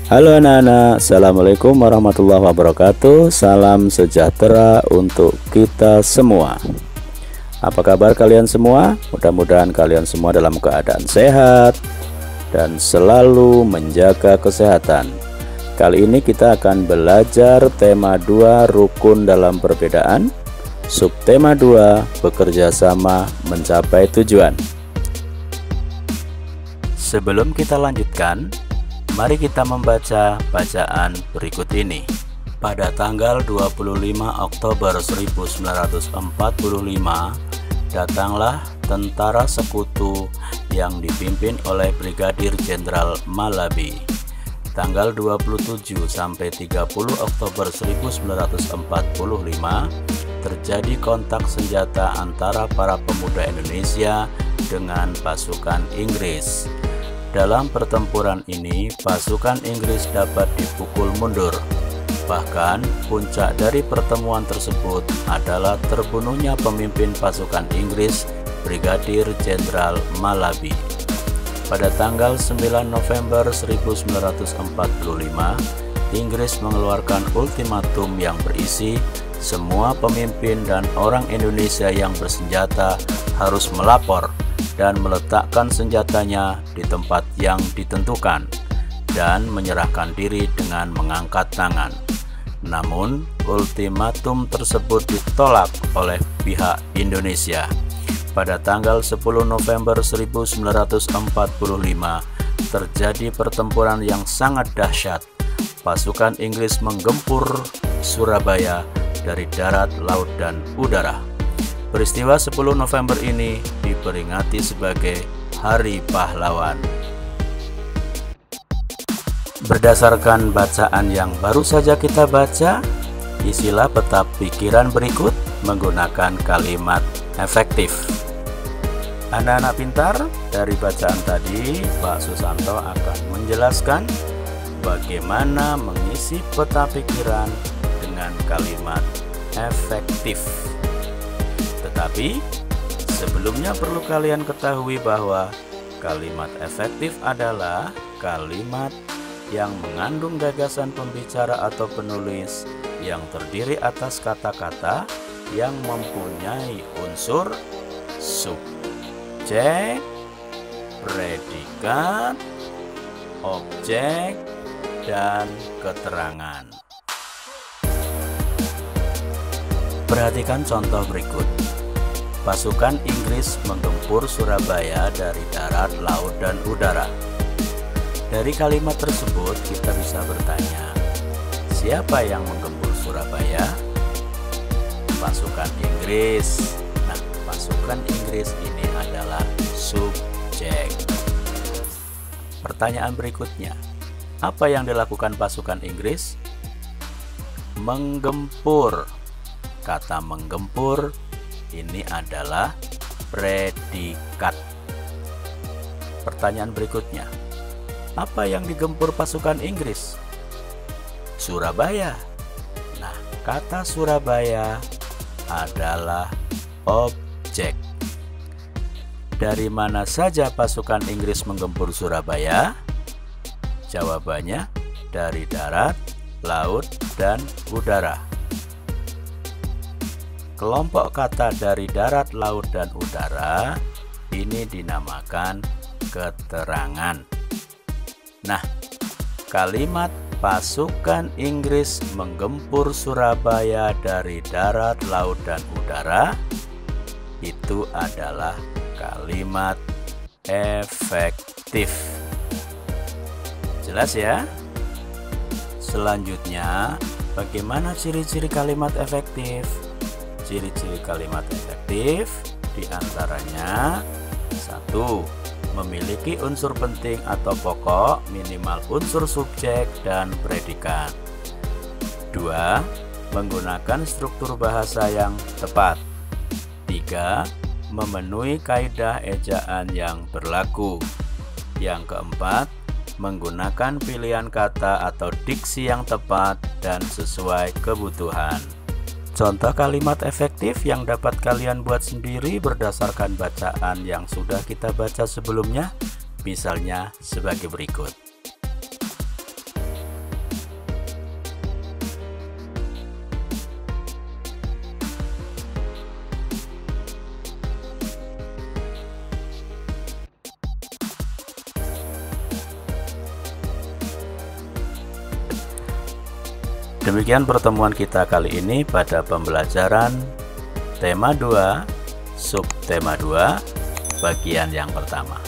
Halo anak-anak, Assalamualaikum warahmatullahi wabarakatuh. Salam sejahtera untuk kita semua. Apa kabar kalian semua? Mudah-mudahan kalian semua dalam keadaan sehat dan selalu menjaga kesehatan. Kali ini kita akan belajar tema 2 rukun dalam perbedaan. Subtema 2, bekerja sama mencapai tujuan. Sebelum kita lanjutkan, mari kita membaca bacaan berikut ini. Pada tanggal 25 Oktober 1945, datanglah tentara sekutu yang dipimpin oleh Brigadir Jenderal Malabi. Tanggal 27 sampai 30 Oktober 1945, terjadi kontak senjata antara para pemuda Indonesia dengan pasukan Inggris. Dalam pertempuran ini, pasukan Inggris dapat dipukul mundur. Bahkan, puncak dari pertemuan tersebut adalah terbunuhnya pemimpin pasukan Inggris, Brigadir Jenderal Malabi. Pada tanggal 9 November 1945, Inggris mengeluarkan ultimatum yang berisi semua pemimpin dan orang Indonesia yang bersenjata harus melapor dan meletakkan senjatanya di tempat yang ditentukan dan menyerahkan diri dengan mengangkat tangan. Namun, ultimatum tersebut ditolak oleh pihak Indonesia. Pada tanggal 10 November 1945, terjadi pertempuran yang sangat dahsyat. Pasukan Inggris menggempur Surabaya dari darat, laut, dan udara. Peristiwa 10 November ini diperingati sebagai Hari Pahlawan. Berdasarkan bacaan yang baru saja kita baca, isilah peta pikiran berikut menggunakan kalimat efektif. Anak-anak pintar, dari bacaan tadi Pak Susanto akan menjelaskan bagaimana mengisi peta pikiran dengan kalimat efektif. Tetapi sebelumnya perlu kalian ketahui bahwa kalimat efektif adalah kalimat yang mengandung gagasan pembicara atau penulis yang terdiri atas kata-kata yang mempunyai unsur subjek, predikat, objek, dan keterangan. Perhatikan contoh berikut. Pasukan Inggris menggempur Surabaya dari darat, laut, dan udara. Dari kalimat tersebut kita bisa bertanya, siapa yang menggempur Surabaya? Pasukan Inggris. Nah, pasukan Inggris ini adalah subjek. Pertanyaan berikutnya, apa yang dilakukan pasukan Inggris? Menggempur. Kata menggempur ini adalah predikat. Pertanyaan berikutnya, apa yang digempur pasukan Inggris? Surabaya. Nah, kata Surabaya adalah objek. Dari mana saja pasukan Inggris menggempur Surabaya? Jawabannya dari darat, laut, dan udara. Kelompok kata dari darat, laut, dan udara ini dinamakan keterangan. Nah, kalimat pasukan Inggris menggempur Surabaya dari darat, laut, dan udara itu adalah kalimat efektif. Jelas ya? Selanjutnya, bagaimana ciri-ciri kalimat efektif? Ciri-ciri kalimat efektif diantaranya 1. Memiliki unsur penting atau pokok minimal unsur subjek dan predikat. 2. Menggunakan struktur bahasa yang tepat. 3. Memenuhi kaidah ejaan yang berlaku. Yang keempat, menggunakan pilihan kata atau diksi yang tepat dan sesuai kebutuhan. Contoh kalimat efektif yang dapat kalian buat sendiri berdasarkan bacaan yang sudah kita baca sebelumnya, misalnya sebagai berikut. Demikian pertemuan kita kali ini pada pembelajaran tema 2, subtema 2, bagian yang pertama.